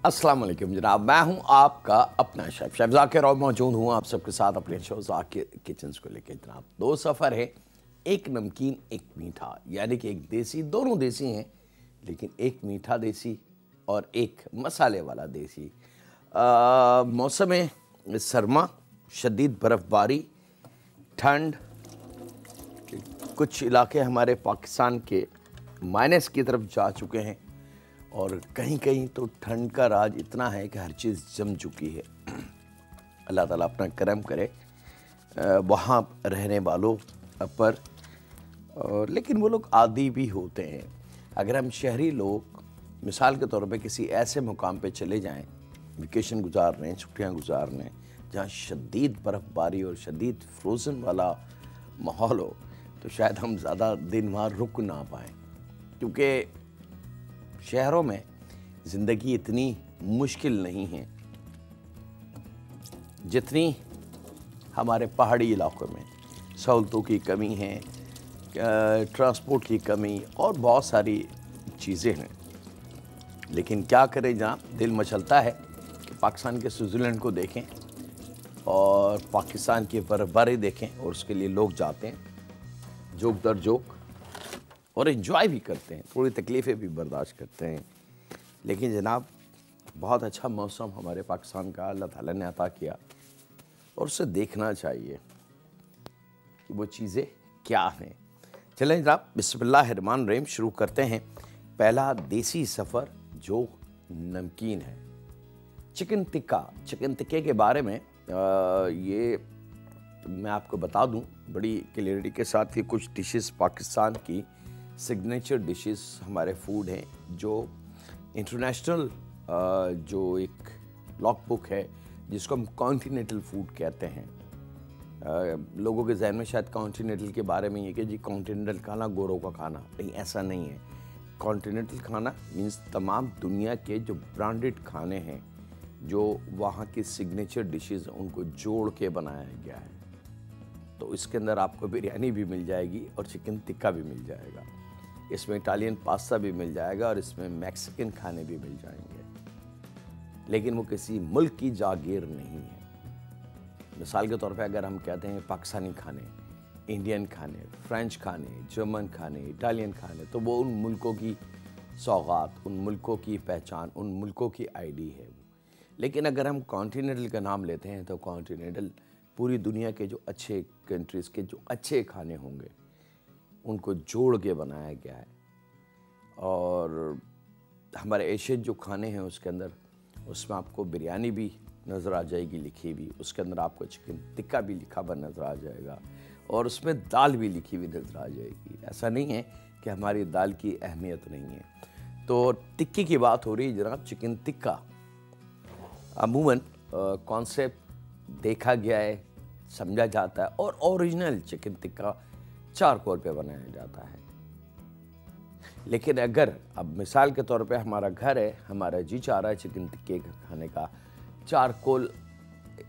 अस्सलाम वालेकुम जनाब, मैं हूं आपका अपना शेफ ज़ाकिर और मौजूद हूं आप सबके साथ अपने शो ज़ाकिर किचन्स को लेकर। जनाब दो सफ़र है, एक नमकीन एक मीठा, यानी कि एक देसी, दोनों देसी हैं लेकिन एक मीठा देसी और एक मसाले वाला देसी। मौसम सरमा, शदीद बर्फ़बारी, ठंड, कुछ इलाके हमारे पाकिस्तान के माइनस की तरफ जा चुके हैं और कहीं कहीं तो ठंड का राज इतना है कि हर चीज़ जम चुकी है। अल्लाह ताला अपना करम करे वहाँ रहने वालों पर। और लेकिन वो लोग आदी भी होते हैं। अगर हम शहरी लोग मिसाल के तौर पे किसी ऐसे मुकाम पे चले जाएं, वेकेशन गुजारने, छुट्टियां गुजारने, जहाँ शदीद बर्फ़बारी और शदीद फ्रोज़न वाला माहौल हो, तो शायद हम ज़्यादा दिन वहाँ रुक ना पाएँ, क्योंकि शहरों में ज़िंदगी इतनी मुश्किल नहीं है जितनी हमारे पहाड़ी इलाकों में। सहूलतों की कमी है, ट्रांसपोर्ट की कमी और बहुत सारी चीज़ें हैं। लेकिन क्या करें, जहाँ दिल मचलता है कि पाकिस्तान के स्विट्ज़रलैंड को देखें और पाकिस्तान की बर्फ़बारी देखें, और उसके लिए लोग जाते हैं जोक दर जोक और एंजॉय भी करते हैं, थोड़ी तकलीफ़ें भी बर्दाश्त करते हैं। लेकिन जनाब बहुत अच्छा मौसम हमारे पाकिस्तान का अल्लाह ताला ने अता किया और उसे देखना चाहिए कि वो चीज़ें क्या हैं। चलें जनाब, बिस्मिल्लाहिर्रहमानिर्रहीम शुरू करते हैं पहला देसी सफ़र जो नमकीन है। चिकन टिक्का। चिकन टिक्के के बारे में ये मैं आपको बता दूं बड़ी क्लियरिटी के साथ कि कुछ डिशेस पाकिस्तान की सिग्नेचर डिशेस हमारे फूड हैं जो इंटरनेशनल जो एक लॉक बुक है जिसको हम कॉन्टिनेंटल फूड कहते हैं। लोगों के जहन में शायद कॉन्टिनेंटल के बारे में ये कि जी कॉन्टिनेंटल खाना गोरों का खाना, नहीं, ऐसा नहीं है। कॉन्टिनेंटल खाना मीन्स तमाम दुनिया के जो ब्रांडेड खाने हैं, जो वहाँ की सिग्नेचर डिशेस उनको जोड़ के बनाया गया है। तो इसके अंदर आपको बिरयानी भी मिल जाएगी और चिकन टिक्का भी मिल जाएगा, इसमें इटालियन पास्ता भी मिल जाएगा और इसमें मैक्सिकन खाने भी मिल जाएंगे। लेकिन वो किसी मुल्क की जागीर नहीं है। मिसाल के तौर पे अगर हम कहते हैं पाकिस्तानी खाने, इंडियन खाने, फ्रेंच खाने, जर्मन खाने, इटालियन खाने, तो वो उन मुल्कों की सौगात, उन मुल्कों की पहचान, उन मुल्कों की आईडी है। लेकिन अगर हम कॉन्टिनेंटल का नाम लेते हैं तो कॉन्टिनेंटल पूरी दुनिया के जो अच्छे कंट्रीज़ के जो अच्छे खाने होंगे उनको जोड़ के बनाया गया है। और हमारे एशियन जो खाने हैं उसके अंदर, उसमें आपको बिरयानी भी नज़र आ जाएगी लिखी हुई, उसके अंदर आपको चिकन टिक्का भी लिखा हुआ नज़र आ जाएगा और उसमें दाल भी लिखी हुई नज़र आ जाएगी। ऐसा नहीं है कि हमारी दाल की अहमियत नहीं है। तो टिक्की की बात हो रही है जनाब। चिकन टिक्का अमूमन कॉन्सेप्ट देखा गया है, समझा जाता है, और ओरिजिनल चिकन टिक्का चारकोल पे बनाया जाता है। लेकिन अगर अब मिसाल के तौर पे हमारा घर है, हमारा जी चाह रहा है चिकन टिक्के खाने का, चारकोल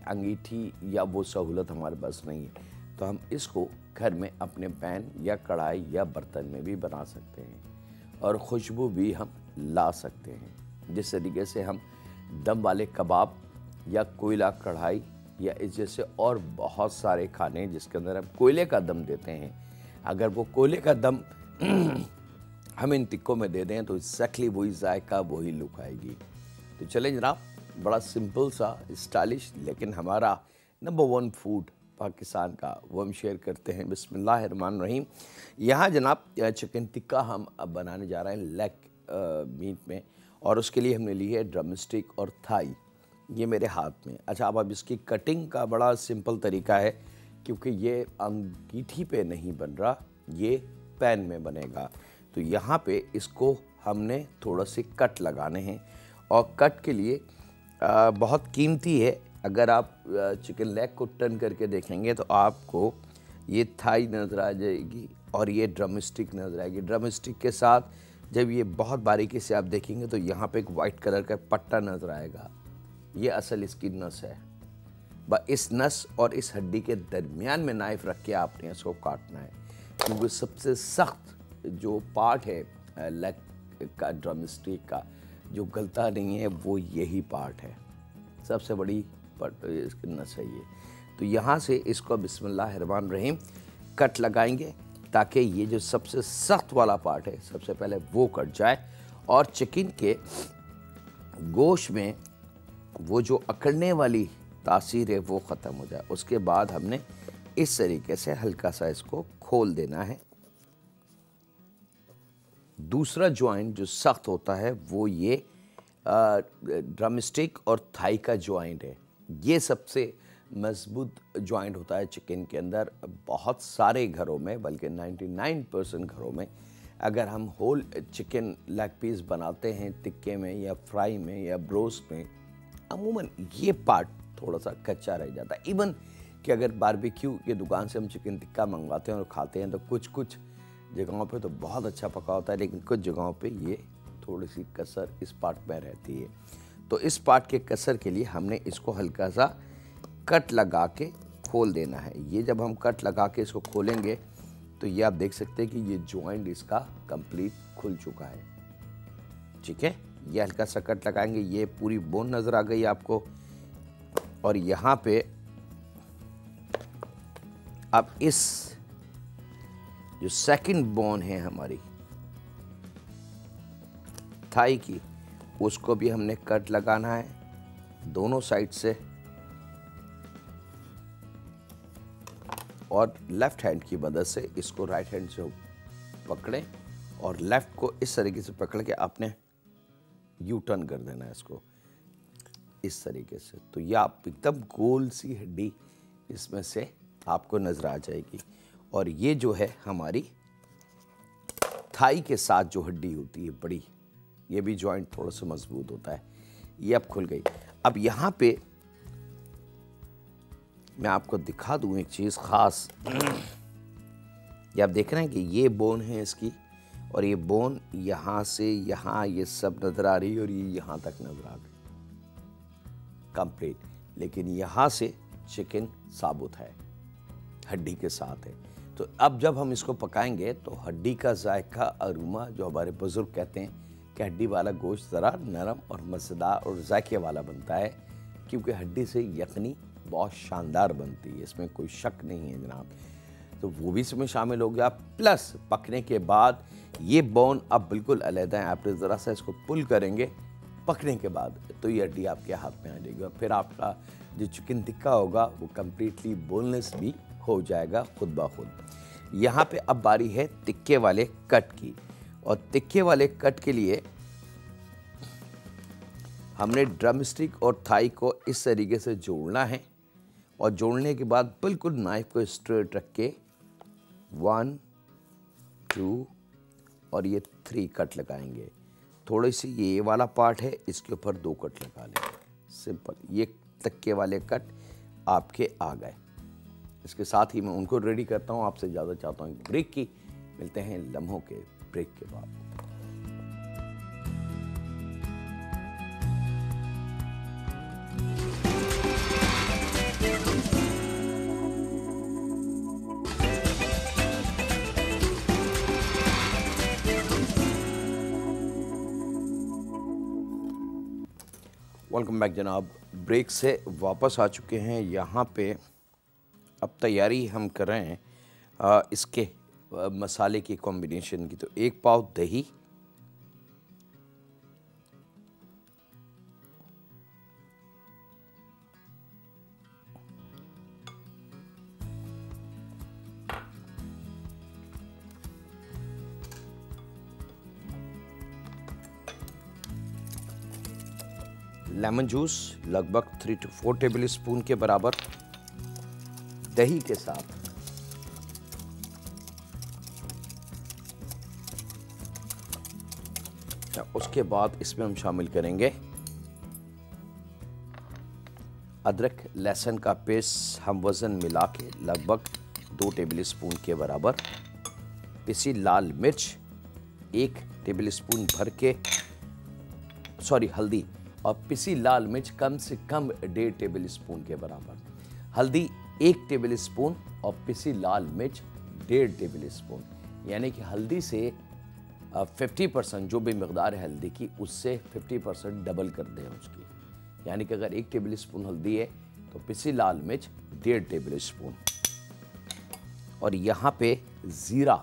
अंगीठी या वो सहूलत हमारे पास नहीं है, तो हम इसको घर में अपने पैन या कढ़ाई या बर्तन में भी बना सकते हैं और खुशबू भी हम ला सकते हैं। जिस तरीके से हम दम वाले कबाब या कोयला कढ़ाई या इस जैसे और बहुत सारे खाने जिसके अंदर हम कोयले का दम देते हैं, अगर वो कोयले का दम हम इन टिक्कों में दे दें तो एक्जैक्टली वही जायका, वही लुक आएगी। तो चलें जनाब, बड़ा सिंपल सा, स्टाइलिश, लेकिन हमारा नंबर 1 फूड पाकिस्तान का वो हम शेयर करते हैं। बिस्मिल्लाहिर्रहमानिर्रहीम। यहाँ जनाब चिकन टिक्का हम अब बनाने जा रहे हैं लेग मीट में, और उसके लिए हमने ली है ड्रम स्टिक और थाई। ये मेरे हाथ में। अच्छा, अब इसकी कटिंग का बड़ा सिंपल तरीका है, क्योंकि ये अंगीठी पे नहीं बन रहा, ये पैन में बनेगा। तो यहाँ पे इसको हमने थोड़ा से कट लगाने हैं, और कट के लिए बहुत कीमती है। अगर आप चिकन लेग को टर्न करके देखेंगे तो आपको ये थाई नज़र आ जाएगी और ये ड्रम स्टिक नज़र आएगी। ड्रम स्टिक के साथ जब ये बहुत बारीकी से आप देखेंगे तो यहाँ पे एक वाइट कलर का पट्टा नज़र आएगा, ये असल इसकी नस है। इस नस और इस हड्डी के दरमियान में नाइफ रख के आपने इसको काटना है, क्योंकि सबसे सख्त जो पार्ट है लेग का, ड्रम स्टिक का, जो गलता नहीं है वो यही पार्ट है, सबसे बड़ी पार्ट इसकी नस है ये। तो यहाँ से इसको बिस्मिल्लाहिर्रहमानिर्रहीम कट लगाएंगे ताकि ये जो सबसे सख्त वाला पार्ट है सबसे पहले वो कट जाए और चिकन के गोश्त में वो जो अकड़ने वाली तासीर है वो ख़त्म हो जाए। उसके बाद हमने इस तरीके से हल्का सा इसको खोल देना है। दूसरा जॉइंट जो सख्त होता है वो ये ड्रमस्टिक और थाई का जॉइंट है। ये सबसे मजबूत जॉइंट होता है चिकन के अंदर। बहुत सारे घरों में, बल्कि 99% घरों में, अगर हम होल चिकन लेग पीस बनाते हैं टिक्के में या फ्राई में या ब्रोस्ट में, अमूमन ये पार्ट थोड़ा सा कच्चा रह जाता है। इवन कि अगर बारबेक्यू की दुकान से हम चिकन टिक्का मंगवाते हैं और खाते हैं तो कुछ जगहों पे तो बहुत अच्छा पका होता है, लेकिन कुछ जगहों पे ये थोड़ी सी कसर इस पार्ट में रहती है। तो इस पार्ट के कसर के लिए हमने इसको हल्का सा कट लगा के खोल देना है। ये जब हम कट लगा के इसको खोलेंगे तो ये आप देख सकते हैं कि ये जॉइंट इसका कंप्लीट खुल चुका है। ठीक है, ये हल्का सा कट लगाएंगे, ये पूरी बोन नज़र आ गई आपको। और यहाँ पे अब इस जो सेकंड बोन है हमारी थाई की, उसको भी हमने कट लगाना है दोनों साइड से। और लेफ्ट हैंड की मदद से इसको राइट हैंड से पकड़ें और लेफ्ट को इस तरीके से पकड़ के आपने यू टर्न कर देना है इसको इस तरीके से। तो ये आप एकदम गोल सी हड्डी इसमें से आपको नज़र आ जाएगी। और ये जो है हमारी थाई के साथ जो हड्डी होती है बड़ी, ये भी जॉइंट थोड़ा सा मजबूत होता है। ये अब खुल गई। अब यहाँ पे मैं आपको दिखा दूँ एक चीज़ ख़ास। ये आप देख रहे हैं कि ये बोन है इसकी, और ये बोन यहाँ से यहाँ ये सब नज़र आ रही है, और ये यहाँ तक नज़र आ गई कंप्लीट। लेकिन यहाँ से चिकन साबुत है, हड्डी के साथ है। तो अब जब हम इसको पकाएंगे तो हड्डी का जायका, अरोमा, जो हमारे बुज़ुर्ग कहते हैं कि हड्डी वाला गोश्त ज़रा नरम और मज़ेदार और जायके वाला बनता है, क्योंकि हड्डी से यखनी बहुत शानदार बनती है, इसमें कोई शक नहीं है जनाब। तो वो भी इसमें शामिल हो गया। प्लस पकने के बाद ये बोन अब बिल्कुल अलग है। आप ज़रा सा इसको पुल करेंगे पकने के बाद तो ये हड्डी आपके हाथ में आ जाएगी, और फिर आपका जो चिकन टिक्का होगा वो कम्प्लीटली बोनलेस भी हो जाएगा खुद ब खुद। यहाँ पे अब बारी है टिक्के वाले कट की, और टिक्के वाले कट के लिए हमने ड्रमस्टिक और थाई को इस तरीके से जोड़ना है, और जोड़ने के बाद बिल्कुल नाइफ को स्ट्रेट रख के 1 2 और ये 3 कट लगाएंगे। थोड़ी सी ये वाला पार्ट है, इसके ऊपर 2 कट लगा लेंगे, सिंपल। ये टिक्के वाले कट आपके आ गए। इसके साथ ही मैं उनको रेडी करता हूँ। आपसे ज़्यादा चाहता हूँ ब्रेक की। मिलते हैं लम्हों के ब्रेक के बाद। वेलकम बैक जनाब। ब्रेक से वापस आ चुके हैं। यहाँ पे अब तैयारी हम कर रहे हैं इसके मसाले की कॉम्बिनेशन की। तो 1 पाव दही, लेमन जूस लगभग 3 to 4 टेबल स्पून के बराबर दही के साथ उसके बाद इसमें हम शामिल करेंगे अदरक लहसुन का पेस्ट। हम वज़न मिला के लगभग 2 टेबल स्पून के बराबर, पिसी लाल मिर्च 1 टेबल स्पून भर के, हल्दी, और पिसी लाल मिर्च कम से कम 1.5 टेबल स्पून के बराबर। हल्दी 1 टेबल स्पून और पिसी लाल मिर्च 1.5 टेबल स्पून। यानी कि हल्दी से 50% जो भी मकदार है हल्दी की उससे 50% डबल कर दें उसकी। यानी कि अगर 1 टेबल स्पून हल्दी है तो पिसी लाल मिर्च 1.5 टेबल स्पून, और यहाँ पे ज़ीरा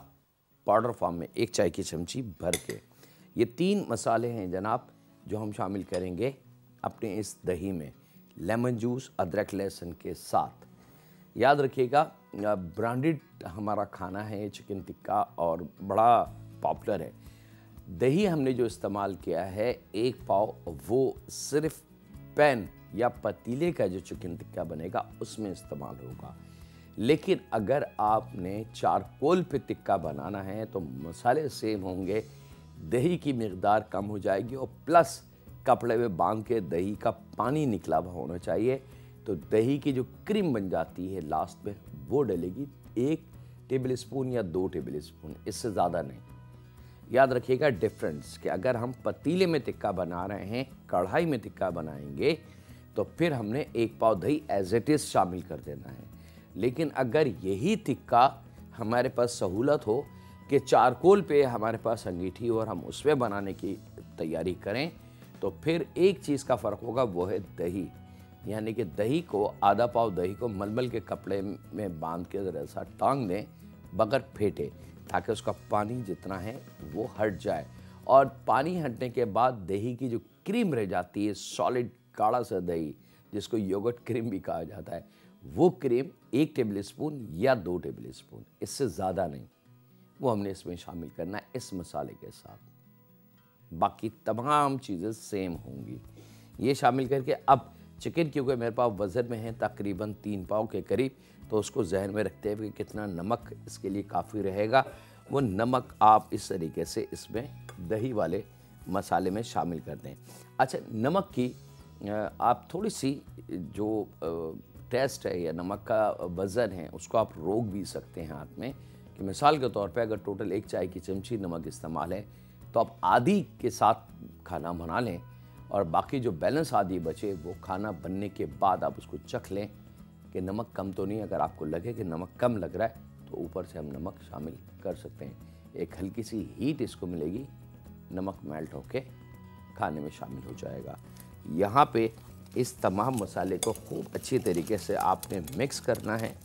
पाउडर फॉर्म में 1 चाय की चमची भर के। ये 3 मसाले हैं जनाब जो हम शामिल करेंगे अपने इस दही में, लेमन जूस अदरक लहसुन के साथ। याद रखिएगा ब्रांडेड हमारा खाना है चिकन टिक्का और बड़ा पॉपुलर है। दही हमने जो इस्तेमाल किया है 1 पाव, वो सिर्फ पैन या पतीले का जो चिकन टिक्का बनेगा उसमें इस्तेमाल होगा। लेकिन अगर आपने चारकोल पे टिक्का बनाना है तो मसाले सेम होंगे, दही की मिकदार कम हो जाएगी और प्लस कपड़े में बांध के दही का पानी निकला हुआ होना चाहिए, तो दही की जो क्रीम बन जाती है लास्ट में वो डलेगी 1 टेबल स्पून या 2 टेबल स्पून, इससे ज़्यादा नहीं। याद रखिएगा डिफरेंस कि अगर हम पतीले में टिक्का बना रहे हैं, कढ़ाई में टिक्का बनाएंगे तो फिर हमने 1 पाव दही एज इट इज़ शामिल कर देना है। लेकिन अगर यही टिक्का हमारे पास सहूलत हो कि चारकोल पे हमारे पास अंगीठी हो और हम उस पर बनाने की तैयारी करें, तो फिर एक चीज़ का फ़र्क होगा, वो है दही। यानी कि दही को आधा पाव दही को मलमल के कपड़े में बांध के ज़रा सा टांग दें बगैर फेंटे, ताकि उसका पानी जितना है वो हट जाए। और पानी हटने के बाद दही की जो क्रीम रह जाती है, सॉलिड गाढ़ा सा दही जिसको योगर्ट क्रीम भी कहा जाता है, वो क्रीम 1 टेबल स्पून या 2 टेबल स्पून, इससे ज़्यादा नहीं, वो हमने इसमें शामिल करना है इस मसाले के साथ। बाकी तमाम चीज़ें सेम होंगी। ये शामिल करके अब चिकन क्योंकि मेरे पास वज़न में है तकरीबन 3 पाव के करीब, तो उसको जहन में रखते हुए कितना नमक इसके लिए काफ़ी रहेगा, वो नमक आप इस तरीके से इसमें दही वाले मसाले में शामिल कर दें। अच्छा, नमक की आप थोड़ी सी जो टेस्ट है या नमक का वज़न है उसको आप रोक भी सकते हैं हाथ में, कि मिसाल के तौर पे अगर टोटल 1 चाय की चमची नमक इस्तेमाल है तो आप आधी के साथ खाना बना लें और बाकी जो बैलेंस आधी बचे वो खाना बनने के बाद आप उसको चख लें कि नमक कम तो नहीं। अगर आपको लगे कि नमक कम लग रहा है तो ऊपर से हम नमक शामिल कर सकते हैं। एक हल्की सी हीट इसको मिलेगी, नमक मेल्ट होके खाने में शामिल हो जाएगा। यहाँ पे इस तमाम मसाले को खूब अच्छी तरीके से आपने मिक्स करना है।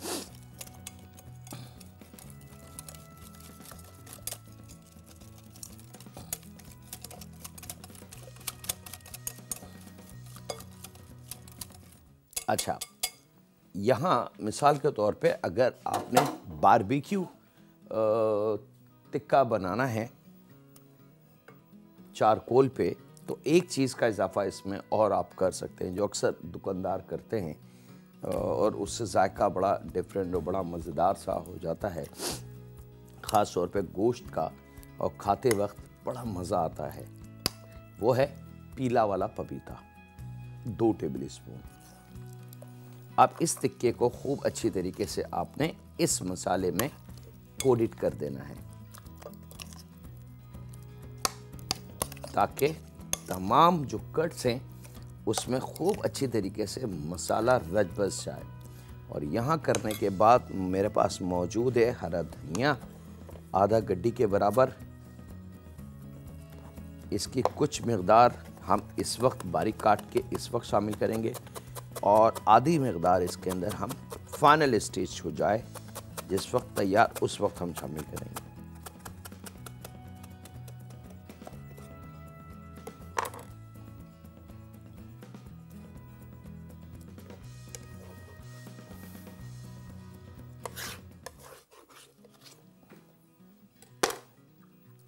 अच्छा, यहाँ मिसाल के तौर पे अगर आपने बारबेक्यू टिक्का बनाना है चारकोल पे, तो एक चीज़ का इजाफा इसमें और आप कर सकते हैं जो अक्सर दुकानदार करते हैं और उससे जायका बड़ा डिफरेंट और बड़ा मज़ेदार सा हो जाता है, ख़ास तौर पे गोश्त का, और खाते वक्त बड़ा मज़ा आता है। वो है पीला वाला पपीता, 2 टेबल स्पून। अब इस टिक्के को खूब अच्छी तरीके से आपने इस मसाले में कोटेड कर देना है ताकि तमाम जो कट्स हैं उसमें खूब अच्छी तरीके से मसाला रच बस जाए। और यहाँ करने के बाद मेरे पास मौजूद है हरा धनिया आधा गड्डी के बराबर। इसकी कुछ मकदार हम इस वक्त बारीक काट के इस वक्त शामिल करेंगे और आधी मकदार इसके अंदर हम फाइनल स्टेज हो जाए जिस वक्त तैयार उस वक्त हम शामिल करेंगे।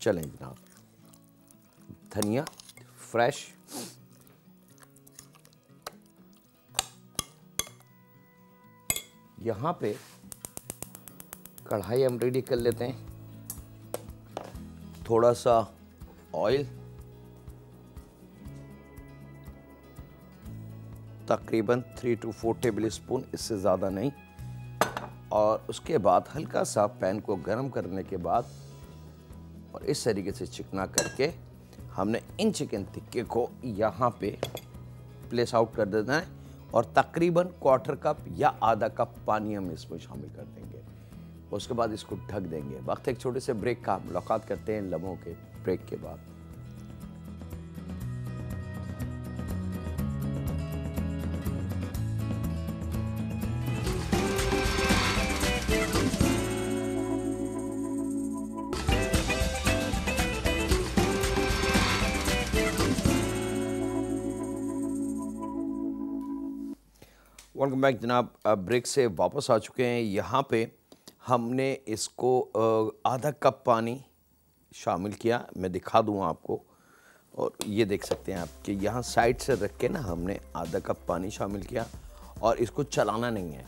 चलें जनाब, धनिया फ्रेश, यहाँ पे कढ़ाई हम रेडी कर लेते हैं। थोड़ा सा ऑयल, तकरीबन 3 to 4 टेबल स्पून, इससे ज़्यादा नहीं। और उसके बाद हल्का सा पैन को गर्म करने के बाद और इस तरीके से चिकना करके हमने इन चिकन टिक्के को यहाँ पे प्लेस आउट कर देना है और तकरीबन 1/4 कप या आधा कप पानी हम इसमें शामिल कर देंगे। उसके बाद इसको ढक देंगे। वक्त एक छोटे से ब्रेक का, मुलाकात करते हैं लम्हों के ब्रेक के बाद। वेलकम बैक जनाब। ब्रेक से वापस आ चुके हैं। यहाँ पे हमने इसको आधा कप पानी शामिल किया, मैं दिखा दूँ आपको। और ये देख सकते हैं आप कि यहाँ साइड से रख के ना हमने आधा कप पानी शामिल किया और इसको चलाना नहीं है।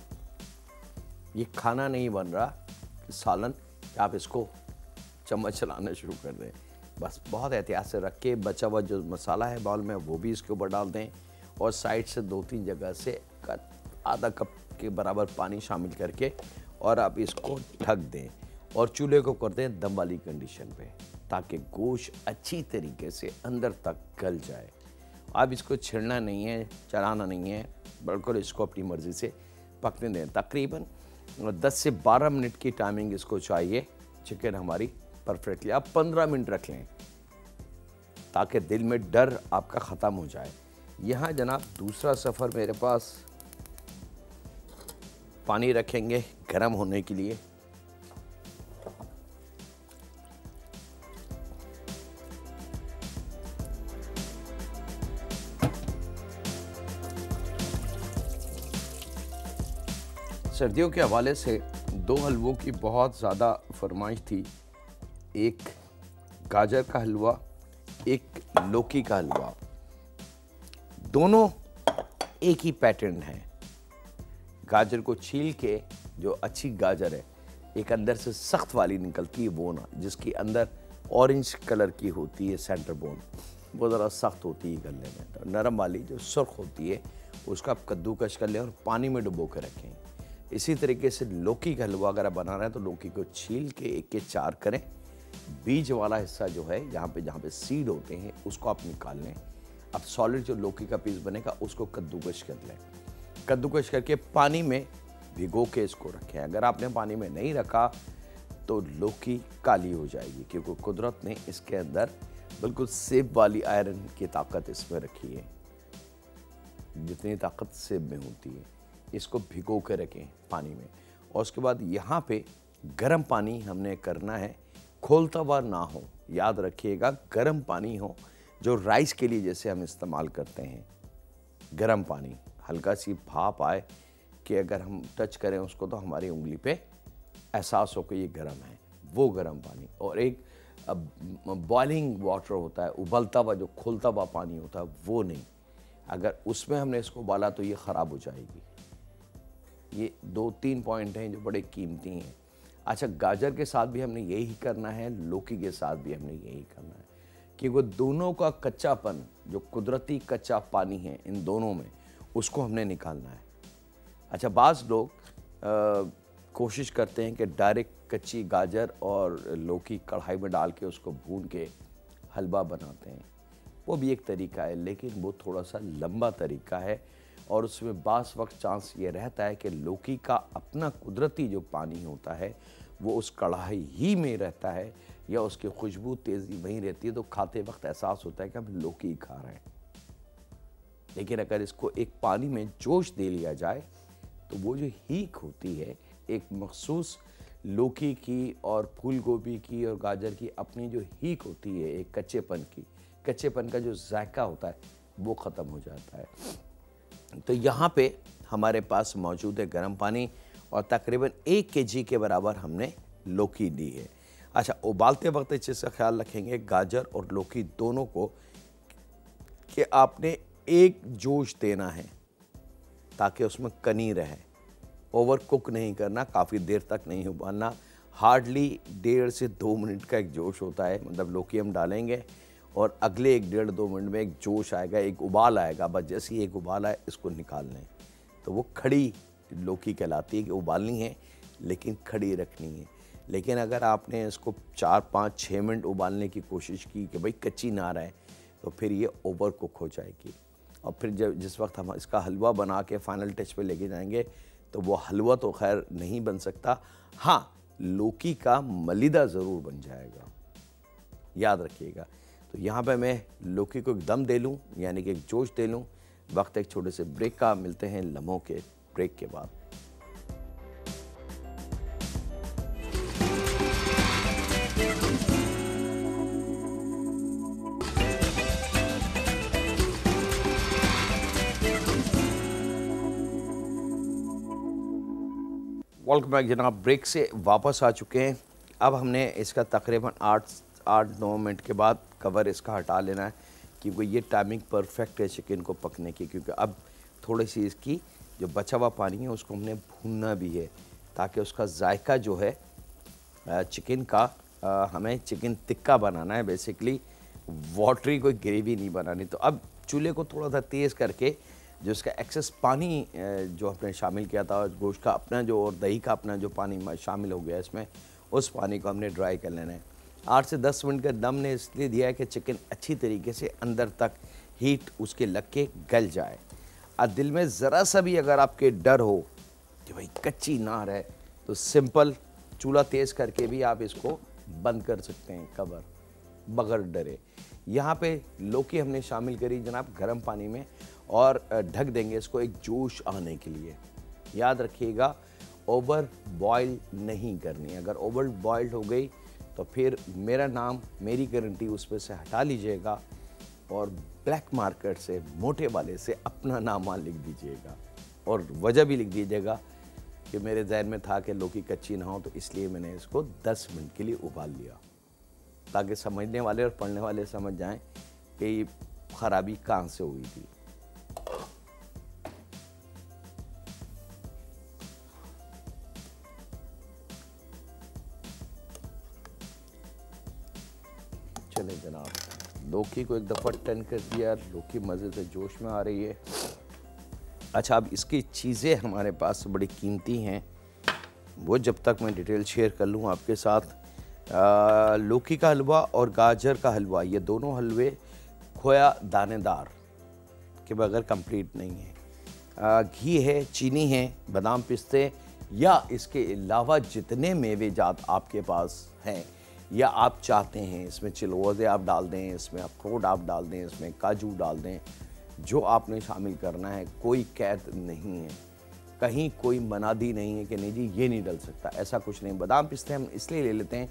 ये खाना नहीं बन रहा सालन कि आप इसको चम्मच चलाना शुरू कर दें। बस बहुत एहतियात से रख के बचा हुआ जो मसाला है बाउल में वो भी इसके ऊपर डाल दें और साइड से 2-3 जगह से आधा कप के बराबर पानी शामिल करके और आप इसको ढक दें और चूल्हे को कर दें दम वाली कंडीशन पे, ताकि गोश्त अच्छी तरीके से अंदर तक गल जाए। आप इसको छिड़ना नहीं है, चलाना नहीं है, बिल्कुल इसको अपनी मर्ज़ी से पकने दें। तकरीबन 10 से 12 मिनट की टाइमिंग इसको चाहिए। चिकन हमारी परफेक्टली, आप 15 मिनट रख लें ताकि दिल में डर आपका ख़त्म हो जाए। यहाँ जनाब दूसरा सफ़र मेरे पास पानी रखेंगे गर्म होने के लिए। सर्दियों के हवाले से 2 हलवों की बहुत ज़्यादा फरमाइश थी। एक गाजर का हलवा, एक लौकी का हलवा। दोनों एक ही पैटर्न है। गाजर को छील के, जो अच्छी गाजर है एक अंदर से सख्त वाली निकलती है वो ना, जिसकी अंदर ऑरेंज कलर की होती है सेंटर बोन, वो ज़रा सख्त होती है गलने में। तो नरम वाली जो सुर्ख होती है उसका आप कद्दूकश कर लें और पानी में डुबो के रखें। इसी तरीके से लौकी का हलवा अगर बना रहे हैं तो लौकी को छील के 1 के 4 करें। बीज वाला हिस्सा जो है जहाँ पे सीड होते हैं उसको आप निकाल लें। अब सॉलिड जो लौकी का पीस बनेगा उसको कद्दूकश कर लें। कद्दूकश करके पानी में भिगो के इसको रखें। अगर आपने पानी में नहीं रखा तो लौकी काली हो जाएगी, क्योंकि कुदरत ने इसके अंदर बिल्कुल सेब वाली आयरन की ताकत इसमें रखी है, जितनी ताकत सेब में होती है। इसको भिगो के रखें पानी में। और उसके बाद यहाँ पे गर्म पानी हमने करना है, खोलता हुआ ना हो। याद रखिएगा गर्म पानी हो, जो राइस के लिए जैसे हम इस्तेमाल करते हैं। गर्म पानी, हल्का सी भाप आए कि अगर हम टच करें उसको तो हमारी उंगली पे एहसास हो कि ये गर्म है, वो गर्म पानी। और एक बॉइलिंग वाटर होता है, उबलता हुआ जो खोलता हुआ पानी होता है, वो नहीं। अगर उसमें हमने इसको उबाला तो ये ख़राब हो जाएगी। ये 2-3 पॉइंट हैं जो बड़े कीमती हैं। अच्छा, गाजर के साथ भी हमने यही करना है, लौकी के साथ भी हमने यही करना है, कि वो दोनों का कच्चापन, जो कुदरती कच्चा पानी है इन दोनों में, उसको हमने निकालना है। अच्छा, बाज़ लोग कोशिश करते हैं कि डायरेक्ट कच्ची गाजर और लौकी कढ़ाई में डाल के उसको भून के हलवा बनाते हैं। वो भी एक तरीका है, लेकिन वो थोड़ा सा लंबा तरीका है और उसमें बास वक्त चांस ये रहता है कि लौकी का अपना कुदरती जो पानी होता है वो उस कढ़ाई ही में रहता है, या उसकी खुशबू तेज़ी वहीं रहती है, तो खाते वक्त एहसास होता है कि हम लौकी खा रहे हैं। लेकिन अगर इसको एक पानी में जोश दे लिया जाए तो वो जो हीक होती है, एक मखसूस लौकी की और फूल गोभी की और गाजर की अपनी जो हीक होती है, एक कच्चेपन का जो जायका होता है, वो ख़त्म हो जाता है। तो यहाँ पे हमारे पास मौजूद है गर्म पानी और तकरीबन 1 kg के बराबर हमने लौकी ली है। अच्छा, उबालते वक्त इस चीज़ का ख्याल रखेंगे गाजर और लौकी दोनों को, कि आपने एक जोश देना है ताकि उसमें कनी रहे। ओवर कुक नहीं करना, काफ़ी देर तक नहीं उबालना। हार्डली 1.5 से 2 मिनट का एक जोश होता है, मतलब लौकी हम डालेंगे और अगले 1-1.5-2 मिनट में एक जोश आएगा, एक उबाल आएगा। बस जैसे ही एक उबाल आए इसको निकाल लें, तो वो खड़ी लौकी कहलाती है, कि उबालनी है लेकिन खड़ी रखनी है। लेकिन अगर आपने इसको 4-5-6 मिनट उबालने की कोशिश की कि भाई कच्ची ना रहे, तो फिर ये ओवर कुक हो जाएगी। और फिर जिस वक्त हम इसका हलवा बना के फाइनल टच पे लेके जाएंगे तो वो हलवा तो खैर नहीं बन सकता, हाँ लौकी का मलिदा ज़रूर बन जाएगा। याद रखिएगा। तो यहाँ पे मैं लौकी को एक दम दे लूँ, यानी कि एक जोश दे लूँ। वक्त एक छोटे से ब्रेक का, मिलते हैं लम्हों के ब्रेक के बाद। वेलकम बैक जनाब। ब्रेक से वापस आ चुके हैं। अब हमने इसका तकरीबन 8-9 मिनट के बाद कवर इसका हटा लेना है, क्योंकि ये टाइमिंग परफेक्ट है चिकन को पकने की। क्योंकि अब थोड़ी सी इसकी जो बचा हुआ पानी है उसको हमने भूनना भी है, ताकि उसका जायका जो है चिकन का, हमें चिकन टिक्का बनाना है बेसिकली, वाटरी कोई ग्रेवी नहीं बनानी। तो अब चूल्हे को थोड़ा सा तेज़ करके जो इसका एक्सेस पानी जो हमने शामिल किया था, गोश्त का अपना जो और दही का अपना जो पानी शामिल हो गया इसमें, उस पानी को हमने ड्राई कर लेना है। 8 से 10 मिनट का दम ने इसलिए दिया है कि चिकन अच्छी तरीके से अंदर तक हीट उसके लग के गल जाए। और दिल में ज़रा सा भी अगर आपके डर हो कि भाई कच्ची ना रहे, तो सिंपल चूल्हा तेज़ करके भी आप इसको बंद कर सकते हैं कवर, बगैर डरे। यहाँ पे लौकी हमने शामिल करी जनाब गर्म पानी में, और ढक देंगे इसको एक जोश आने के लिए। याद रखिएगा ओवर बॉयल नहीं करनी। अगर ओवर बॉइल्ड हो गई तो फिर मेरा नाम, मेरी गारंटी उस पर से हटा लीजिएगा और ब्लैक मार्केट से, मोटे वाले से अपना नाम लिख दीजिएगा, और वजह भी लिख दीजिएगा कि मेरे जहन में था कि लौकी कच्ची ना हो, तो इसलिए मैंने इसको 10 मिनट के लिए उबाल लिया, ताकि समझने वाले और पढ़ने वाले समझ जाएं कि खराबी कहाँ से हुई थी। चले जनाब, लौकी को एक दफ़ा टर्न कर दिया, लौकी मज़े से जोश में आ रही है। अच्छा, अब इसकी चीज़ें हमारे पास बड़ी कीमती हैं, वो जब तक मैं डिटेल शेयर कर लूँ आपके साथ। लौकी का हलवा और गाजर का हलवा, ये दोनों हलवे खोया दानेदार के बगैर कंप्लीट नहीं है। घी है, चीनी है, बादाम पिस्ते, या इसके अलावा जितने मेवे जात आपके पास हैं, या आप चाहते हैं इसमें चिलगोज़े आप डाल दें, इसमें अखरोट आप डाल दें, इसमें काजू डाल दें, जो आपने शामिल करना है, कोई कैद नहीं है, कहीं कोई मनादी नहीं है कि नहीं जी ये नहीं डल सकता, ऐसा कुछ नहीं। बादाम पिस्ते हम इसलिए ले लेते हैं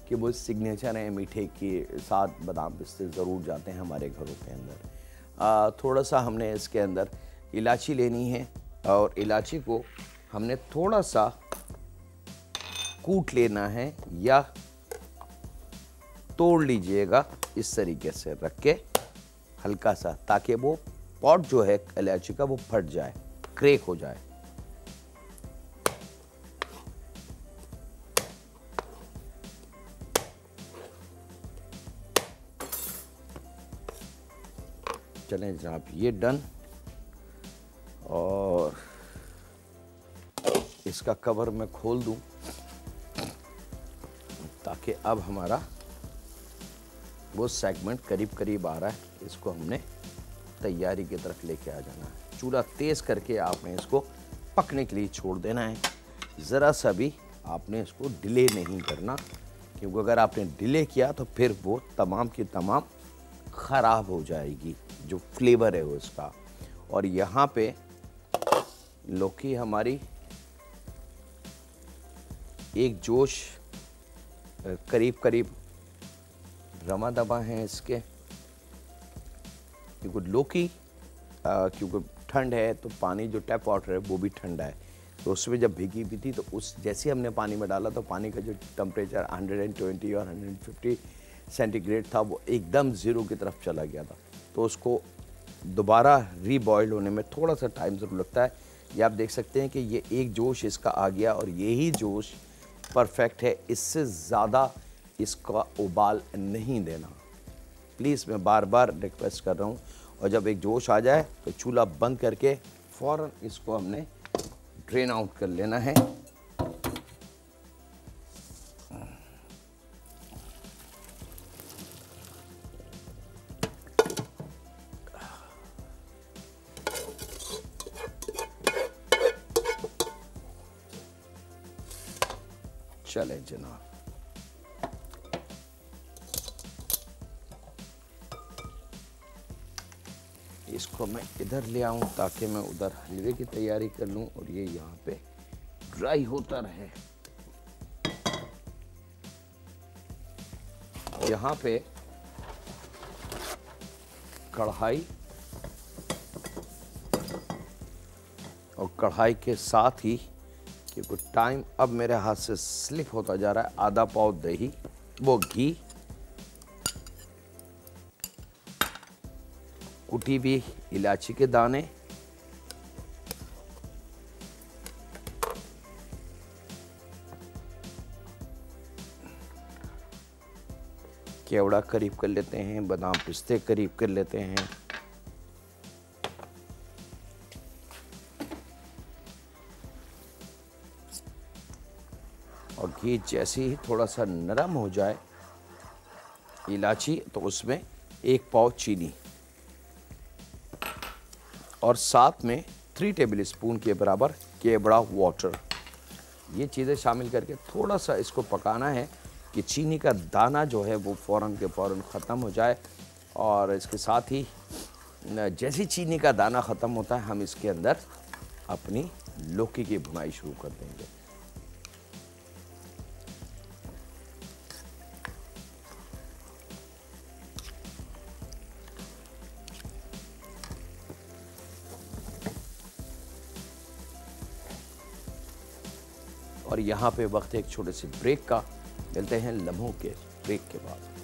कि वो सिग्नेचर हैं, मीठे के साथ बादाम पिस्ते ज़रूर जाते हैं हमारे घरों के अंदर। थोड़ा सा हमने इसके अंदर इलायची लेनी है, और इलायची को हमने थोड़ा सा कूट लेना है, या तोड़ लीजिएगा इस तरीके से रख के हल्का सा, ताकि वो पॉट जो है इलायची का वो फट जाए, क्रैक हो जाए। चलें जनाब, ये डन। और इसका कवर मैं खोल दूं, ताकि अब हमारा वो सेगमेंट करीब करीब आ रहा है, इसको हमने तैयारी की तरफ लेके आ जाना है। चूल्हा तेज़ करके आपने इसको पकने के लिए छोड़ देना है, ज़रा सा भी आपने इसको डिले नहीं करना, क्योंकि अगर आपने डिले किया तो फिर वो तमाम की तमाम ख़राब हो जाएगी, जो फ्लेवर है वो इसका। और यहाँ पे लौकी हमारी एक जोश करीब करीब रमा दबा हैं इसके, क्योंकि लौकी क्योंकि ठंड है, तो पानी जो टैप वाटर है वो भी ठंडा है, तो उसमें जब भीगी हुई थी, तो उस जैसे हमने पानी में डाला तो पानी का जो टेम्परेचर 120 और 150 सेंटीग्रेड था, वो एकदम ज़ीरो की तरफ चला गया था। तो उसको दोबारा रीबॉइल्ड होने में थोड़ा सा टाइम ज़रूर लगता है। ये आप देख सकते हैं कि ये एक जोश इसका आ गया, और यही जोश परफेक्ट है, इससे ज़्यादा इसका उबाल नहीं देना। प्लीज़ मैं बार बार रिक्वेस्ट कर रहा हूँ। और जब एक जोश आ जाए तो चूल्हा बंद करके फ़ौरन इसको हमने ड्रेन आउट कर लेना है। चले जनाब, इसको मैं इधर ले आऊं ताकि मैं उधर हलवे की तैयारी कर लूं और ये यहाँ पे ड्राई होता रहे। यहाँ पे कढ़ाई और कढ़ाई के साथ ही क्योंकि टाइम अब मेरे हाथ से स्लिप होता जा रहा है, आधा पाव दही, वो घी, कुटी हुई इलायची के दाने, केवड़ा करीब कर लेते हैं, बादाम पिस्ते करीब कर लेते हैं, और घी जैसे ही थोड़ा सा नरम हो जाए इलायची, तो उसमें 1 पाव चीनी और साथ में 3 टेबल स्पून के बराबर केवड़ा वाटर, ये चीज़ें शामिल करके थोड़ा सा इसको पकाना है कि चीनी का दाना जो है वो फ़ौरन के फ़ौरन ख़त्म हो जाए। और इसके साथ ही जैसे चीनी का दाना ख़त्म होता है हम इसके अंदर अपनी लौकी की भुनाई शुरू कर देंगे। और यहाँ पे वक्त एक छोटे से ब्रेक का, मिलते हैं लम्हों के ब्रेक के बाद।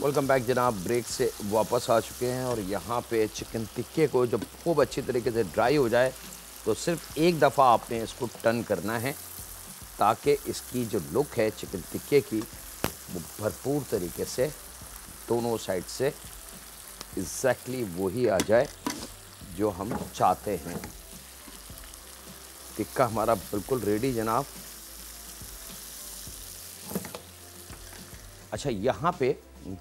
वेलकम बैक जनाब, ब्रेक से वापस आ चुके हैं और यहाँ पे चिकन टिक्के को जब खूब अच्छी तरीके से ड्राई हो जाए तो सिर्फ एक दफ़ा आपने इसको टर्न करना है ताकि इसकी जो लुक है चिकन टिक्के की वो भरपूर तरीके से दोनों साइड से एग्जैक्टली वही आ जाए जो हम चाहते हैं। टिक्का हमारा बिल्कुल रेडी जनाब। अच्छा, यहाँ पे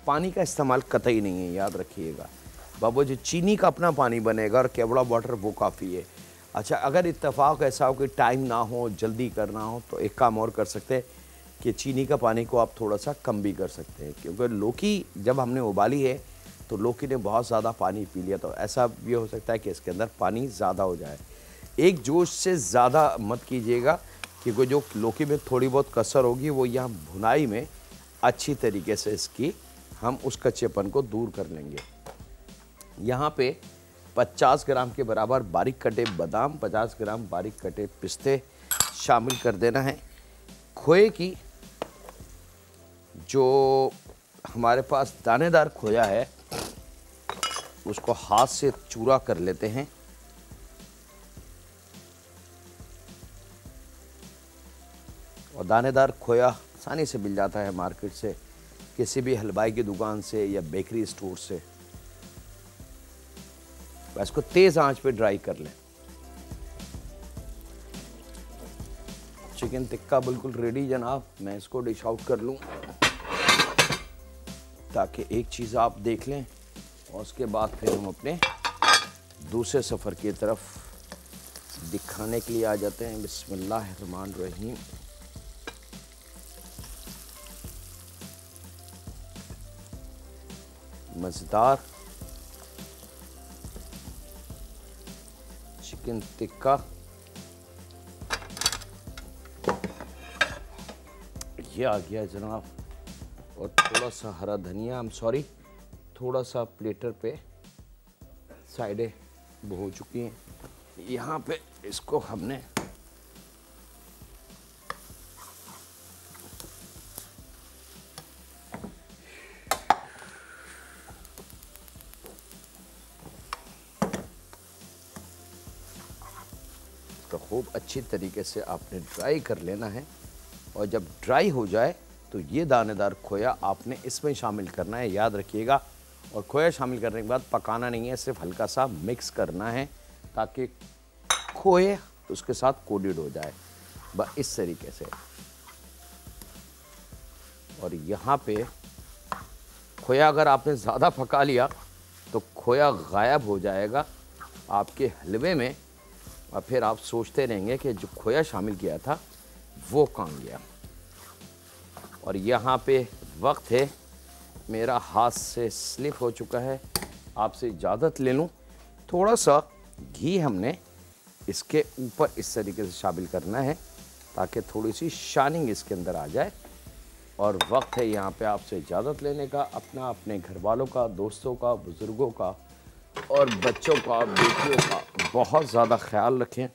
पानी का इस्तेमाल कतई नहीं है, याद रखिएगा बाबू जी, चीनी का अपना पानी बनेगा और केवड़ा वाटर वो काफ़ी है। अच्छा, अगर इत्तेफाक ऐसा हो कि टाइम ना हो, जल्दी करना हो, तो एक काम और कर सकते हैं कि चीनी का पानी को आप थोड़ा सा कम भी कर सकते हैं, क्योंकि लौकी जब हमने उबाली है तो लौकी ने बहुत ज़्यादा पानी पी लिया, तो ऐसा भी हो सकता है कि इसके अंदर पानी ज़्यादा हो जाए। एक जोश से ज़्यादा मत कीजिएगा क्योंकि जो लौकी में थोड़ी बहुत कसर होगी वो यहाँ भुनाई में अच्छी तरीके से इसकी हम उस कच्चेपन को दूर कर लेंगे। यहाँ पे 50 ग्राम के बराबर बारीक कटे बादाम, 50 ग्राम बारीक कटे पिस्ते शामिल कर देना है। खोए की जो हमारे पास दानेदार खोया है उसको हाथ से चूरा कर लेते हैं। और दानेदार खोया आसानी से मिल जाता है मार्केट से, किसी भी हलवाई की दुकान से या बेकरी स्टोर से। बस इसको तेज आंच पे ड्राई कर लें। चिकन टिक्का बिल्कुल रेडी जनाब। मैं इसको डिश आउट कर लूं ताकि एक चीज़ आप देख लें और उसके बाद फिर हम अपने दूसरे सफ़र की तरफ दिखाने के लिए आ जाते हैं। बिस्मिल्लाहिर्रहमानिर्रहीम। मज़ेदार चिकन टिक्का ये आ गया जनाब। और थोड़ा सा हरा धनिया, सॉरी, थोड़ा सा प्लेटर पे साइडें वो हो चुकी हैं। यहाँ पे इसको हमने खूब अच्छी तरीके से आपने ड्राई कर लेना है। और जब ड्राई हो जाए तो ये दानेदार खोया आपने इसमें शामिल करना है, याद रखिएगा। और खोया शामिल करने के बाद पकाना नहीं है, सिर्फ हल्का सा मिक्स करना है ताकि खोए उसके साथ कोटेड हो जाए। बस इस तरीके से। और यहाँ पे खोया अगर आपने ज़्यादा पका लिया तो खोया गायब हो जाएगा आपके हलवे में, और फिर आप सोचते रहेंगे कि जो खोया शामिल किया था वो कहाँ गया। और यहाँ पे वक्त है, मेरा हाथ से स्लिप हो चुका है, आपसे इजाज़त ले लूँ। थोड़ा सा घी हमने इसके ऊपर इस तरीके से शामिल करना है ताकि थोड़ी सी शाइनिंग इसके अंदर आ जाए। और वक्त है यहाँ पे आपसे इजाज़त लेने का, अपना, अपने घर वालों का, दोस्तों का, बुज़ुर्गों का और बच्चों का, बेटियों का बहुत ज़्यादा ख्याल रखें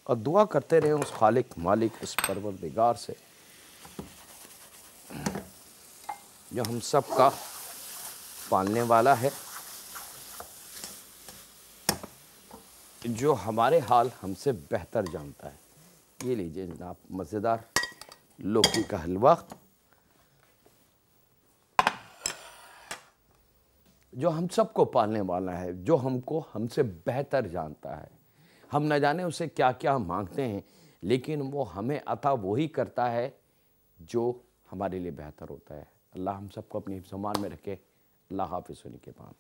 और दुआ करते रहें उस खालिक मालिक, उस परवरदिगार से जो हम सब का पालने वाला है, जो हमारे हाल हमसे बेहतर जानता है। ये लीजिए जनाब, मज़ेदार लौकी का हलवा जो हम सबको पालने वाला है, जो हमको हमसे बेहतर जानता है। हम न जाने उसे क्या क्या मांगते हैं, लेकिन वो हमें अता वही करता है जो हमारे लिए बेहतर होता है। अल्लाह हम सबको अपनी हिफ्ज़-ओ-मान में रखे। अल्लाह हाफ़िज़। के बाद